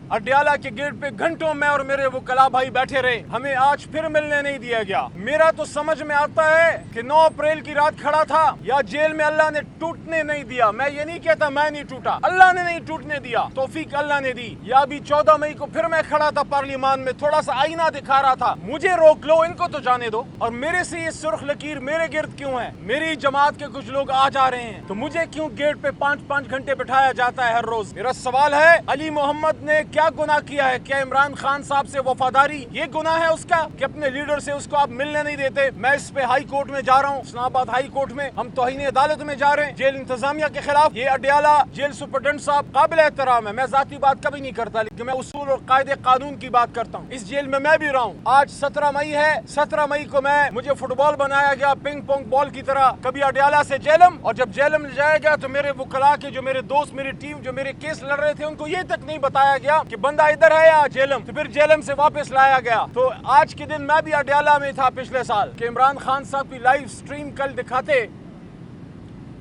अडियाला के गेट पे घंटों में और मेरे वकला भाई बैठे रहे, हमें आज फिर मिलने नहीं दिया गया। मेरा तो समझ में आता है कि 9 अप्रैल की रात खड़ा था या जेल में, अल्लाह ने टूटने नहीं दिया। मैं ये नहीं कहता मैं नहीं टूटा, अल्लाह ने नहीं टूटने दिया, तौफीक अल्लाह ने दी। या अभी 14 मई को फिर मैं खड़ा था पार्लियामान में, थोड़ा सा आईना दिखा रहा था, मुझे रोक लो, इनको तो जाने दो। और मेरे से ये सुर्ख लकीर मेरे गिर्द क्यों है? मेरी जमात के कुछ लोग आ जा रहे हैं तो मुझे क्यों गेट पे 5-5 घंटे बिठाया जाता है हर रोज? मेरा सवाल है, अली मोहम्मद ने क्या गुनाह किया है? क्या इमरान खान साहब से वफादारी ये गुनाह है उसका कि अपने लीडर से उसको आप मिलने नहीं देते? मैं इस पे हाई कोर्ट में जा रहा हूँ, इस्लामाबाद हाई कोर्ट में हम तौहीन अदालत में जा रहे हैं जेल इंतजामिया के खिलाफ। ये अडियाला जेल सुपरडेंट साहब काबिल एहतराम है, मैं जाती बात कभी नहीं करता, लेकिन मैं उसूल और कायदे कानून की बात करता हूँ। इस जेल में मैं भी रहा हूँ। आज 17 मई है, 17 मई को मुझे फुटबॉल बनाया गया पिंग पोंग बॉल की तरह, कभी अडियाला से जेलम, और जब जेलम जाएगा तो मेरे वकला के जो मेरे दोस्त, मेरी टीम जो मेरे केस लड़ रहे थे, उनको ये तक नहीं बताया गया कि बंदा इधर है या जेलम, तो फिर जेलम से वापस लाया गया। तो आज के दिन मैं भी अडियाला में था पिछले साल कि इमरान खान साहब की लाइव स्ट्रीम कल दिखाते,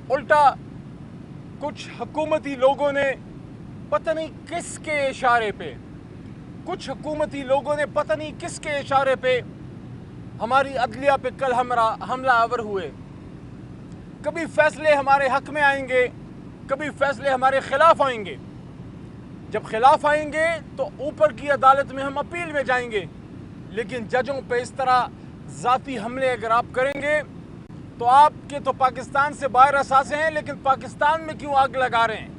उल्टा कुछ हुकूमती लोगों ने पता नहीं किसके इशारे पे, कुछ हुकूमती लोगों ने पता नहीं किसके इशारे पे हमारी अदलिया पे कल हमला आवर हुए। कभी फैसले हमारे हक में आएंगे, कभी फैसले हमारे खिलाफ आएंगे। जब खिलाफ आएंगे तो ऊपर की अदालत में हम अपील में जाएंगे, लेकिन जजों पे इस तरह ज़ाती हमले अगर आप करेंगे तो आपके तो पाकिस्तान से बाहर असासे हैं, लेकिन पाकिस्तान में क्यों आग लगा रहे हैं?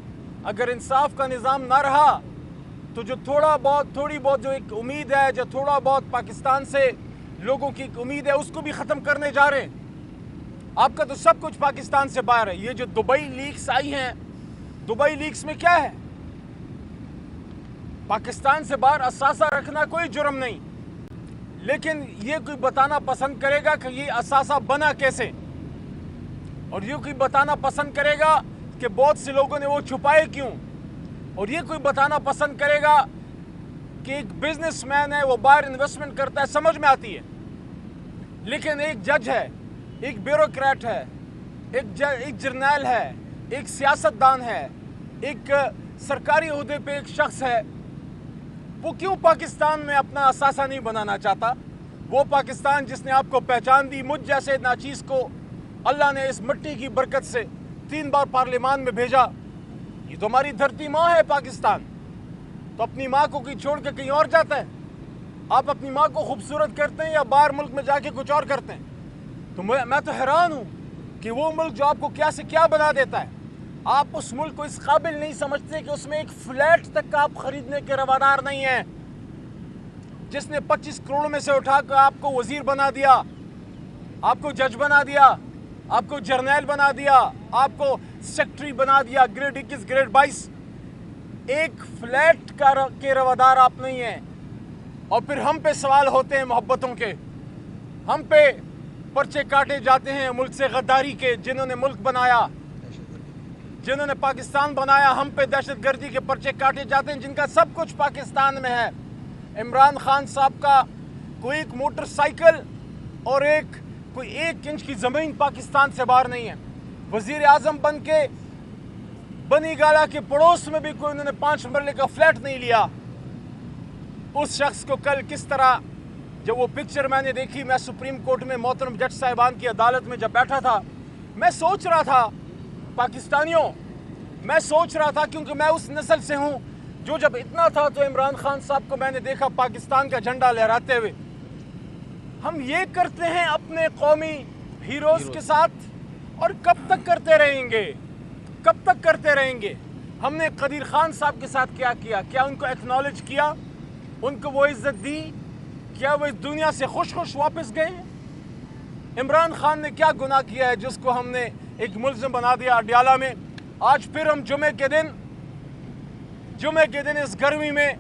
अगर इंसाफ का निज़ाम ना रहा तो जो थोड़ी बहुत जो एक उम्मीद है, जो थोड़ा बहुत पाकिस्तान से लोगों की उम्मीद है, उसको भी ख़त्म करने जा रहे हैं। आपका तो सब कुछ पाकिस्तान से बाहर है। ये जो दुबई लीक्स आई हैं, दुबई लीक्स में क्या है? पाकिस्तान से बाहर असासा रखना कोई जुर्म नहीं, लेकिन ये कोई बताना पसंद करेगा कि ये असासा बना कैसे, और ये कोई बताना पसंद करेगा कि बहुत से लोगों ने वो छुपाए क्यों, और ये कोई बताना पसंद करेगा कि एक बिजनेसमैन है वो बाहर इन्वेस्टमेंट करता है, समझ में आती है। लेकिन एक जज है, एक ब्यूरोक्रेट है, एक जर्नैल है, एक सियासतदान है, एक सरकारी ओहदे पे एक शख्स है, वो क्यों पाकिस्तान में अपना असासा नहीं बनाना चाहता? वो पाकिस्तान जिसने आपको पहचान दी, मुझ जैसे नाचीज़ को अल्लाह ने इस मिट्टी की बरकत से 3 बार पार्लियामान में भेजा। ये तो हमारी धरती माँ है पाकिस्तान, तो अपनी माँ को कोई छोड़ के कहीं और जाता है? आप अपनी माँ को खूबसूरत करते हैं या बाहर मुल्क में जाके कुछ और करते हैं? तो मैं तो हैरान हूँ कि वो मुल्क जो आपको क्या से क्या बना देता है, आप उस मुल्क को इस काबिल नहीं समझते कि उसमें एक फ्लैट तक आप खरीदने के रवादार नहीं हैं, जिसने 25 करोड़ में से उठाकर आपको वजीर बना दिया, आपको जज बना दिया, आपको जर्नैल बना दिया, आपको सेक्रेटरी बना दिया, ग्रेड 21 ग्रेड 22। एक फ्लैट के रवादार आप नहीं हैं। और फिर हम पे सवाल होते हैं मोहब्बतों के, हम पे पर्चे काटे जाते हैं मुल्क से गद्दारी के, जिन्होंने मुल्क बनाया, जिन्होंने पाकिस्तान बनाया, हम पे दहशतगर्दी के पर्चे काटे जाते हैं, जिनका सब कुछ पाकिस्तान में है। इमरान खान साहब का कोई एक मोटरसाइकिल और कोई 1 इंच की ज़मीन पाकिस्तान से बाहर नहीं है। वज़ीर आज़म बन के बनी गाला के पड़ोस में भी कोई उन्होंने 5 मरले का फ्लैट नहीं लिया। उस शख्स को कल किस तरह, जब वो पिक्चर मैंने देखी, मैं सुप्रीम कोर्ट में मोहतरम जज साहिबान की अदालत में जब बैठा था, मैं सोच रहा था पाकिस्तानियों, मैं सोच रहा था, क्योंकि मैं उस नस्ल से हूँ जो जब इतना था तो इमरान खान साहब को मैंने देखा पाकिस्तान का झंडा लहराते हुए। हम ये करते हैं अपने कौमी हीरोज़ के साथ, और कब तक करते रहेंगे? कब तक करते रहेंगे? हमने कदीर खान साहब के साथ क्या किया? क्या उनको एक्नॉलेज किया? उनको वो इज्जत दी? क्या वो इस दुनिया से खुश वापस गए? इमरान खान ने क्या गुनाह किया है जिसको हमने एक मुल्ज़िम बना दिया अडियाला में? आज फिर हम जुमे के दिन इस गर्मी में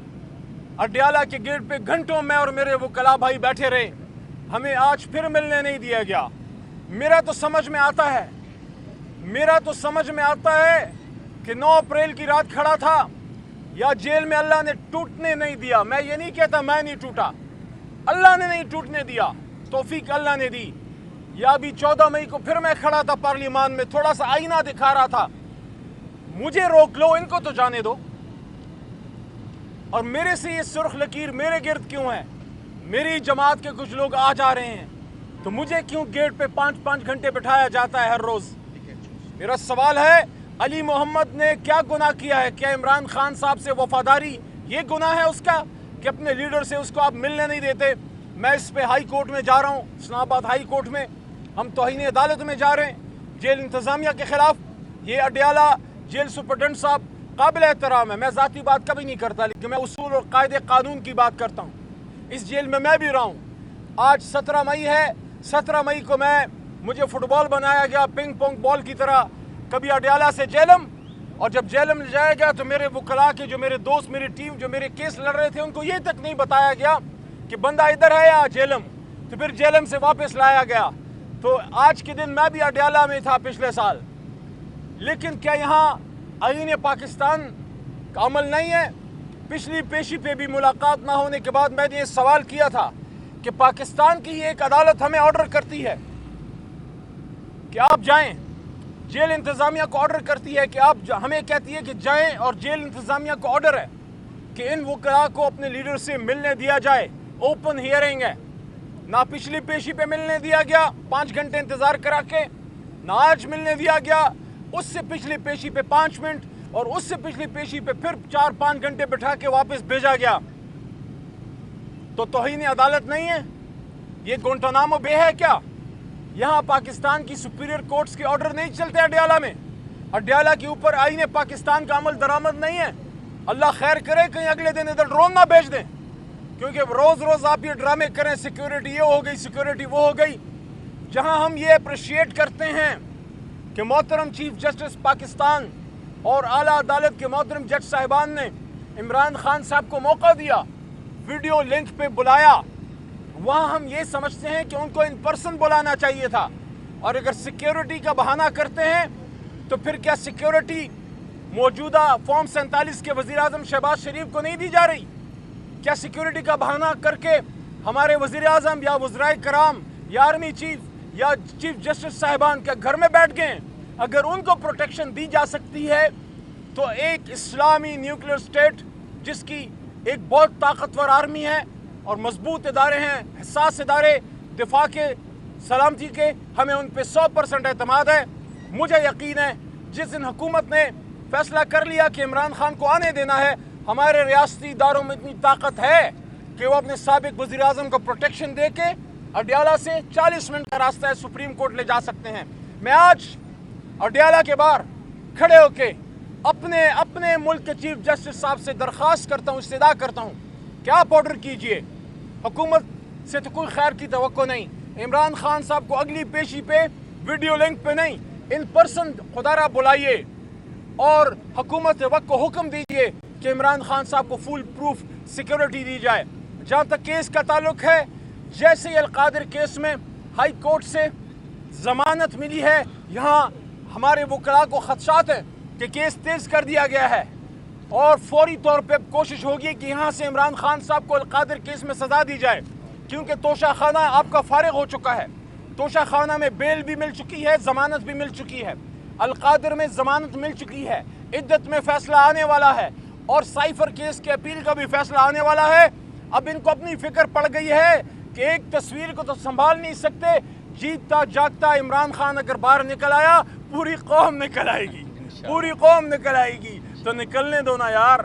अडियाला के गेट पे घंटों में और मेरे वकला भाई बैठे रहे, हमें आज फिर मिलने नहीं दिया गया। मेरा तो समझ में आता है कि 9 अप्रैल की रात खड़ा था या जेल में, अल्लाह ने टूटने नहीं दिया। मैं ये नहीं कहता मैं नहीं टूटा, अल्लाह ने नहीं टूटने दिया, तौफीक अल्लाह ने दी। या अभी 14 मई को फिर मैं खड़ा था पार्लियामान में, थोड़ा सा आईना दिखा रहा था, मुझे रोक लो, इनको तो जाने दो। اور میرے سے یہ سرخ لکیر میرے گرد کیوں ہے؟ میری جماعت کے کچھ لوگ آ جا رہے ہیں تو مجھے کیوں گیٹ پہ 5 گھنٹے بٹھایا جاتا ہے ہر روز؟ میرا سوال ہے علی محمد نے کیا گناہ کیا ہے؟ کیا عمران خان صاحب سے وفاداری یہ گناہ ہے اس کا کہ اپنے لیڈر سے اس کو آپ ملنے نہیں دیتے؟ میں اس پہ ہائی کورٹ میں جا رہا ہوں، اسلام آباد ہائی کورٹ میں ہم توہین عدالت میں جا رہے ہیں جیل انتظامیہ کے خلاف۔ یہ اڈیالہ جیل سپرڈنٹ صاحب قابل احترام ہے، میں ذاتی بات کبھی نہیں کرتا، لیکن میں اصول اور قاعدے قانون کی بات کرتا ہوں۔ اس جیل میں بھی رہا ہوں۔ آج 17 مئی ہے، 17 مئی کو مجھے فٹ بال بنایا گیا پنگ پونگ بال کی طرح، کبھی اڈیالہ سے جیلم، اور جب جیلم لے جایا گیا تو میرے وکلاء کے جو میرے دوست میری ٹیم جو میرے کیس لڑ رہے تھے ان کو یہ تک نہیں بتایا گیا کہ بندہ ادھر ہے یا جیلم، تو پھر جیلم سے واپس لایا گیا۔ تو آج کے دن میں بھی اڈیالہ میں تھا پچھلے سال، لیکن کیا یہاں آئین پاکستان کا عمل نہیں ہے؟ پچھلی پیشی پہ بھی ملاقات نہ ہونے کے بعد میں نے یہ سوال کیا تھا کہ پاکستان کی ایک عدالت ہمیں آرڈر کرتی ہے کہ آپ جائیں، جیل انتظامیہ کو آرڈر کرتی ہے کہ آپ ہمیں کہتی ہے کہ جائیں، اور جیل انتظامیہ کو آرڈر ہے کہ ان وکلاء کو اپنے لیڈر سے ملنے دیا جائے، اوپن ہیئرنگ ہے۔ نہ پچھلی پیشی پہ ملنے دیا گیا 5 گھنٹے انتظار کرا کے، نہ آج ملنے دیا گیا، اس سے پچھلی پیشی پہ 5 منٹ اور اس سے پچھلی پیشی پہ پھر 4-5 گھنٹے بٹھا کے واپس بھیجا گیا۔ تو توہین عدالت نہیں ہے؟ یہ گونٹانامو بے ہے کیا؟ یہاں پاکستان کی سپیریئر کورٹس کے آرڈر نہیں چلتے اڈیالہ میں؟ اڈیالہ کے اوپر آئین پاکستان کا عمل درآمد نہیں ہے؟ اللہ خیر کرے کہیں اگلے دن ادھر ڈرون نہ بھیج دیں، کیونکہ روز روز آپ یہ ڈرامے کریں سیکیورٹی یہ ہو گئی سیکیورٹی وہ ہو گئی، جہاں ہم یہ اپریشیٹ کرتے ہیں کہ محترم چیف جسٹس پاکستان اور اعلیٰ عدالت کے محترم جج صاحبان نے عمران خان صاحب کو موقع دیا، ویڈیو لنک پہ بلایا، وہاں ہم یہ سمجھتے ہیں کہ ان کو ان پرسن بلانا چاہیے تھا۔ اور اگر سیکیورٹی کا بہانہ کرتے ہیں تو پھر کیا سیکیورٹی موجودہ فارم 47 کے وزیر اعظم شہباز شریف کو نہیں دی جا رہی؟ کیا سیکیورٹی کا بہانہ کر کے ہمارے وزیر اعظم یا وزرائے کرام یا آرمی چیف یا چیف جسٹس صاحبان کے گھر میں بیٹھ گئے؟ اگر ان کو پروٹیکشن دی جا سکتی ہے تو ایک اسلامی نیوکلیر اسٹیٹ جس کی ایک بہت طاقتور آرمی ہے اور مضبوط ادارے ہیں، حساس ادارے دفاع کے سلامتی کے، ہمیں ان پہ 100% اعتماد ہے۔ مجھے یقین ہے جس دن حکومت نے فیصلہ کر لیا کہ عمران خان کو آنے دینا ہے، ہمارے ریاستی اداروں میں اتنی طاقت ہے کہ وہ اپنے سابق وزیر اعظم کو پروٹیکشن دے کے اڈیالہ سے 40 منٹ کا راستہ ہے سپریم کورٹ لے جا سکتے ہیں۔ میں آج اڈیالہ کے باہر کھڑے ہو کے اپنے ملک کے چیف جسٹس صاحب سے درخواست کرتا ہوں، استدعا کرتا ہوں کہ آپ آرڈر کیجئے، حکومت سے تو کوئی خیر کی توقع نہیں، عمران خان صاحب کو اگلی پیشی پہ ویڈیو لنک پہ نہیں، ان پرسن خدا را بلائیے، اور حکومت وقت کو حکم دیجئے کہ عمران خان صاحب کو فل پروف سیکیورٹی دی جائے۔ جہاں تک کیس کا تعلق ہے، جیسے القادر کیس میں ہائی کورٹ سے ضمانت ملی ہے، یہاں ہمارے وکلاء کو خدشات ہیں کہ کیس تیز کر دیا گیا ہے، اور فوری طور پہ کوشش ہوگی کہ یہاں سے عمران خان صاحب کو القادر کیس میں سزا دی جائے، کیونکہ توشہ خانہ آپ کا فارغ ہو چکا ہے۔ توشہ خانہ میں بیل بھی مل چکی ہے، ضمانت بھی مل چکی ہے، القادر میں ضمانت مل چکی ہے، عدت میں فیصلہ آنے والا ہے، اور سائفر کیس کے اپیل کا بھی فیصلہ آنے والا ہے۔ اب ان کو اپنی فکر پڑ گئی ہے کہ ایک تصویر کو تو سنبھال نہیں سکتے، جیتتا جاگتا عمران خان اگر باہر نکل آیا پوری قوم نکل آئے گی، پوری قوم نکل آئے گی، تو نکلنے دو نا یار،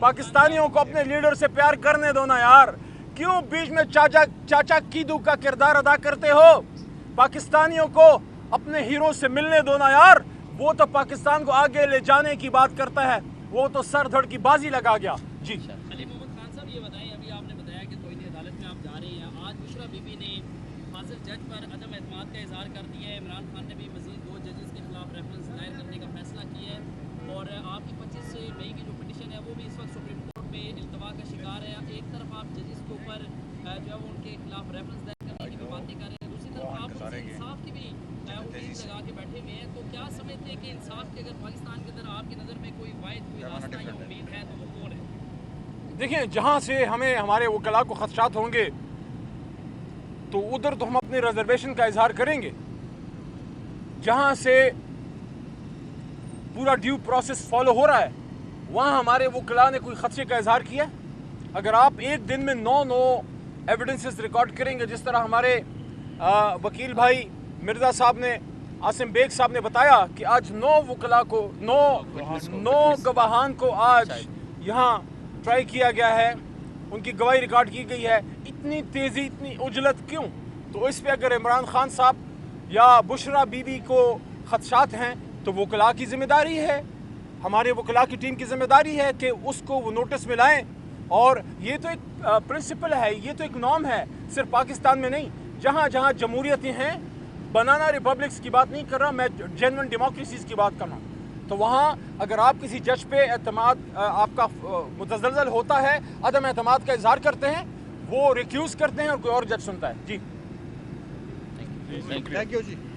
پاکستانیوں کو اپنے لیڈر سے پیار کرنے دو نا یار، کیوں بیچ میں چاچا کیدو کا کردار ادا کرتے ہو؟ پاکستانیوں کو اپنے ہیرو سے ملنے دو نا یار، وہ تو پاکستان کو آگے لے جانے کی بات کرتا ہے، وہ تو سر دھڑ کی بازی لگا گیا۔ جی علی محمد خان صاحب، یہ بتائیں، ابھی آپ نے بتایا کہ توہین عدالت میں آپ جا رہے ہیں، آج بشرا بی بی نے فاضل جج پر عدم اعتماد کا اظہار کر دیا ہے، عمران خان نے بھی مزید 2 ججز کے خلاف ریفرنس دائر کرنے کا فیصلہ کیا ہے، اور آپ کی 25 مئی کی جو پٹیشن ہے وہ بھی اس وقت سپریم کورٹ میں التوا کا شکار ہے۔ ایک طرف آپ ججز کے اوپر جو ہے وہ ان کے خلاف ریفرنس دائر کرنے کی بھی باتیں کر رہے ہیں، دوسری طرف آپ ان سے انصاف کی بھی امید لگا کے بیٹھے ہوئے ہیں، تو کیا سمجھتے ہیں کہ انصاف کے اگر پاکستان کے اندر آپ کی نظر میں کوئی واحد کوئی راستہ یا امید ہے تو وہ کون ہے؟ دیکھیں، جہاں سے ہمیں ہمارے وکلاء کو خدشات ہوں گے تو ادھر تو ہم اپنے ریزرویشن کا اظہار کریں گے، جہاں سے پورا ڈیو پروسیس فالو ہو رہا ہے وہاں ہمارے وکلاء نے کوئی خدشے کا اظہار کیا؟ अगर आप एक दिन में 9 एविडेंसेस रिकॉर्ड करेंगे, जिस तरह हमारे वकील भाई मिर्ज़ा साहब ने, आसिम बेग साहब ने बताया कि आज 9 वकला को 9 गवाहान को आज यहाँ ट्राई किया गया है, उनकी गवाही रिकॉर्ड की गई है। इतनी तेज़ी, इतनी उजलत क्यों? तो इस पे अगर इमरान खान साहब या बुशरा बीबी को खदशात हैं तो वकला की ज़िम्मेदारी है, हमारे वकला की टीम की ज़िम्मेदारी है कि उसको वो नोटिस में लाएँ। और ये तो एक प्रिंसिपल है, ये तो एक नॉर्म है, सिर्फ पाकिस्तान में नहीं, जहाँ जहाँ जमहूरियतें हैं, बनाना रिपब्लिक्स की बात नहीं कर रहा मैं, जेन्युइन डेमोक्रेसीज़ की बात कर रहा हूँ। तो वहाँ अगर आप किसी जज पे एतमाद आपका मुतज़लज़ल होता है, अदम एतमाद का इजहार करते हैं, वो रिक्यूज़ करते हैं और कोई और जज सुनता है। जी थैंक यू जी।